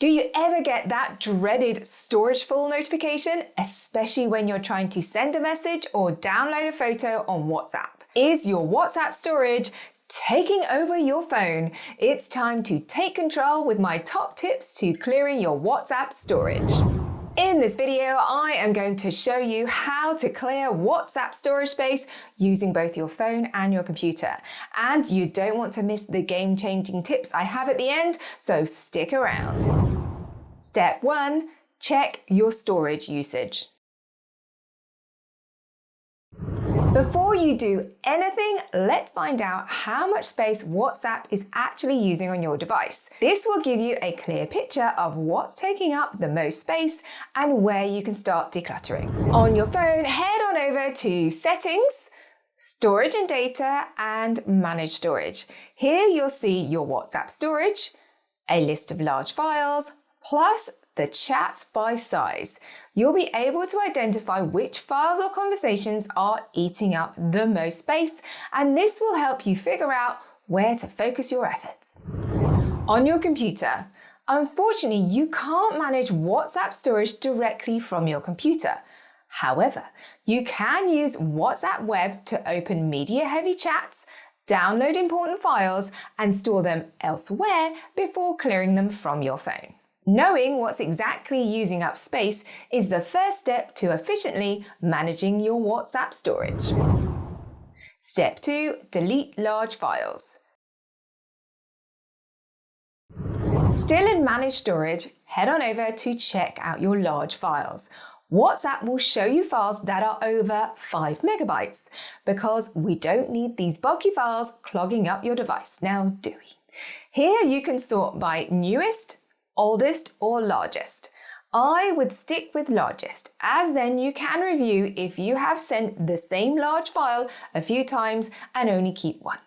Do you ever get that dreaded storage full notification, especially when you're trying to send a message or download a photo on WhatsApp? Is your WhatsApp storage taking over your phone? It's time to take control with my top tips to clearing your WhatsApp storage. In this video, I am going to show you how to clear WhatsApp storage space using both your phone and your computer. And you don't want to miss the game-changing tips I have at the end, so stick around. Step 1. Check your storage usage. Before you do anything, let's find out how much space WhatsApp is actually using on your device. This will give you a clear picture of what's taking up the most space and where you can start decluttering. On your phone, head on over to Settings, Storage and Data, and Manage Storage. Here you'll see your WhatsApp storage, a list of large files, plus the chats by size. You'll be able to identify which files or conversations are eating up the most space, and this will help you figure out where to focus your efforts. On your computer, unfortunately, you can't manage WhatsApp storage directly from your computer. However, you can use WhatsApp Web to open media-heavy chats, download important files, and store them elsewhere before clearing them from your phone. Knowing what's exactly using up space is the first step to efficiently managing your WhatsApp storage. Step 2. Delete large files. Still in Manage Storage, head on over to check out your large files. WhatsApp will show you files that are over 5 megabytes because we don't need these bulky files clogging up your device, now do we? Here you can sort by newest, oldest, or largest. I would stick with largest, as then you can review if you have sent the same large file a few times and only keep one.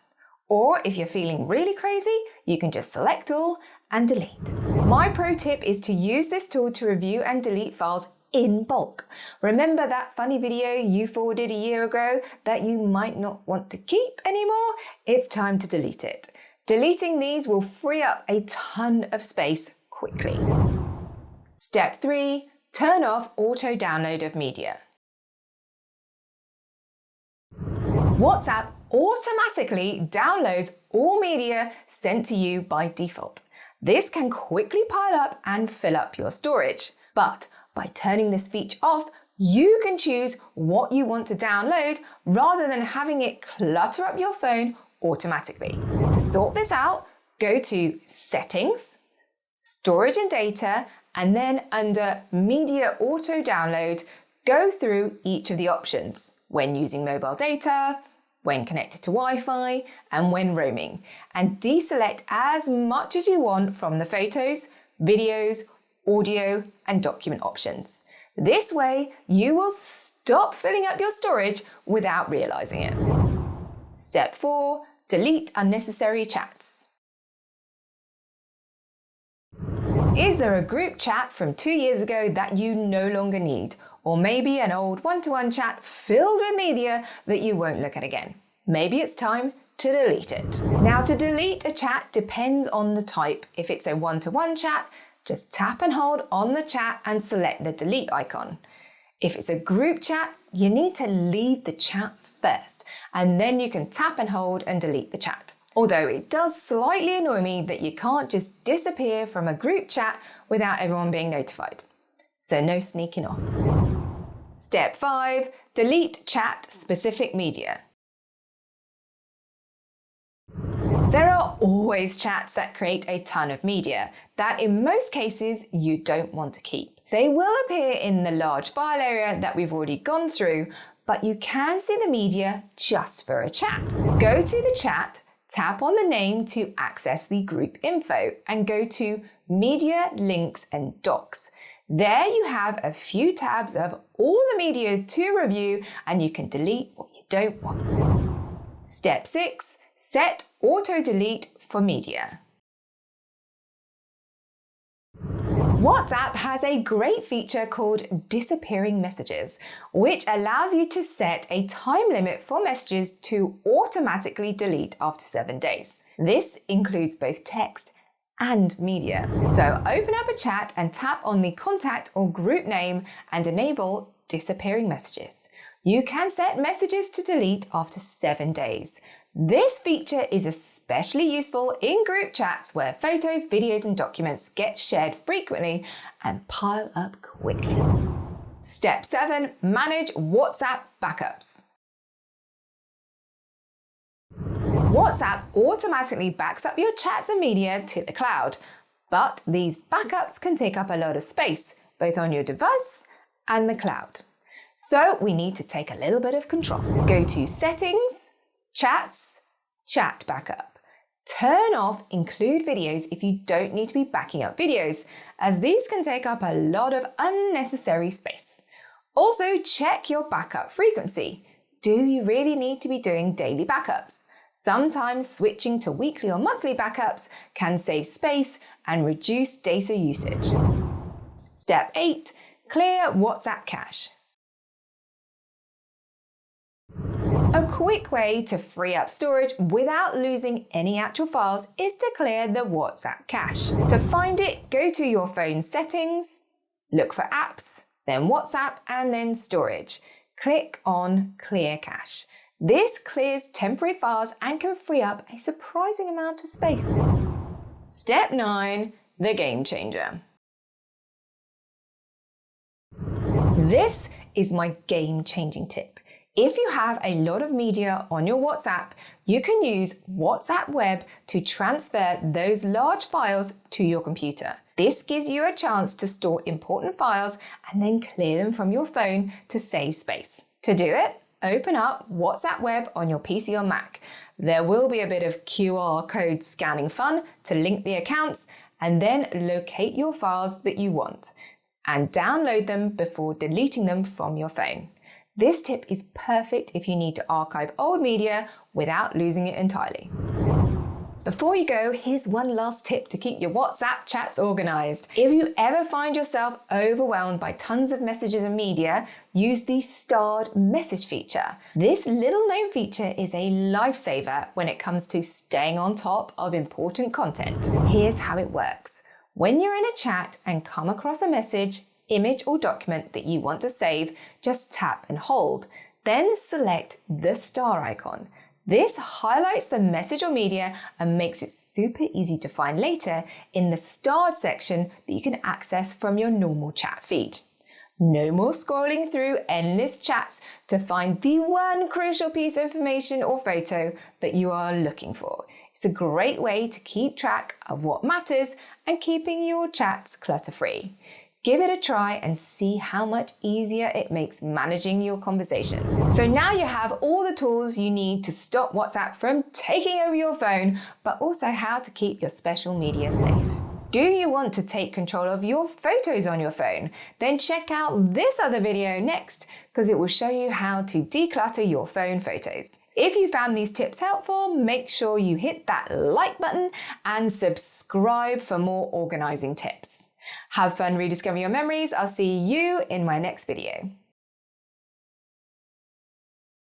Or if you're feeling really crazy, you can just select all and delete. My pro tip is to use this tool to review and delete files in bulk. Remember that funny video you forwarded a year ago that you might not want to keep anymore? It's time to delete it. Deleting these will free up a ton of space quickly. Step 3. Turn off auto download of media. WhatsApp automatically downloads all media sent to you by default. This can quickly pile up and fill up your storage. But by turning this feature off, you can choose what you want to download rather than having it clutter up your phone automatically. To sort this out, go to Settings, Storage and Data, and then under Media Auto Download, go through each of the options when using mobile data, when connected to Wi-Fi, and when roaming, and deselect as much as you want from the photos, videos, audio, and document options. This way, you will stop filling up your storage without realizing it. Step 4. Delete unnecessary chats. Is there a group chat from 2 years ago that you no longer need? Or maybe an old one-to-one chat filled with media that you won't look at again? Maybe it's time to delete it. Now, to delete a chat depends on the type. If it's a one-to-one chat, just tap and hold on the chat and select the delete icon. If it's a group chat, you need to leave the chat first, and then you can tap and hold and delete the chat. Although it does slightly annoy me that you can't just disappear from a group chat without everyone being notified. So no sneaking off. Step 5. Delete chat-specific media. There are always chats that create a ton of media that in most cases you don't want to keep. They will appear in the large file area that we've already gone through, but you can see the media just for a chat. Go to the chat, tap on the name to access the group info, and go to Media, Links, and Docs. There you have a few tabs of all the media to review, and you can delete what you don't want. Step 6. Set auto delete for media. WhatsApp has a great feature called disappearing messages, which allows you to set a time limit for messages to automatically delete after 7 days. This includes both text and media. So open up a chat and tap on the contact or group name and enable disappearing messages. You can set messages to delete after 7 days. This feature is especially useful in group chats where photos, videos, and documents get shared frequently and pile up quickly. Step 7. Manage WhatsApp backups. WhatsApp automatically backs up your chats and media to the cloud, but these backups can take up a lot of space, both on your device and the cloud. So we need to take a little bit of control. Go to Settings, Chats, Chat Backup. Turn off Include Videos if you don't need to be backing up videos, as these can take up a lot of unnecessary space. Also, check your backup frequency. Do you really need to be doing daily backups? Sometimes switching to weekly or monthly backups can save space and reduce data usage. Step 8. Clear WhatsApp cache. A quick way to free up storage without losing any actual files is to clear the WhatsApp cache. To find it, go to your phone settings, look for apps, then WhatsApp, and then storage. Click on Clear Cache. This clears temporary files and can free up a surprising amount of space. Step 9. The game changer. This is my game-changing tip. If you have a lot of media on your WhatsApp, you can use WhatsApp Web to transfer those large files to your computer. This gives you a chance to store important files and then clear them from your phone to save space. To do it, open up WhatsApp Web on your PC or Mac. There will be a bit of QR code scanning fun to link the accounts, and then locate your files that you want and download them before deleting them from your phone. This tip is perfect if you need to archive old media without losing it entirely. Before you go, here's one last tip to keep your WhatsApp chats organized. If you ever find yourself overwhelmed by tons of messages and media, use the starred message feature. This little-known feature is a lifesaver when it comes to staying on top of important content. Here's how it works. When you're in a chat and come across a message, image, or document that you want to save, just tap and hold. Then select the star icon. This highlights the message or media and makes it super easy to find later in the starred section that you can access from your normal chat feed. No more scrolling through endless chats to find the one crucial piece of information or photo that you are looking for. It's a great way to keep track of what matters and keeping your chats clutter-free. Give it a try and see how much easier it makes managing your conversations. So now you have all the tools you need to stop WhatsApp from taking over your phone, but also how to keep your special media safe. Do you want to take control of your photos on your phone? Then check out this other video next, because it will show you how to declutter your phone photos. If you found these tips helpful, make sure you hit that like button and subscribe for more organizing tips. Have fun rediscovering your memories. I'll see you in my next video.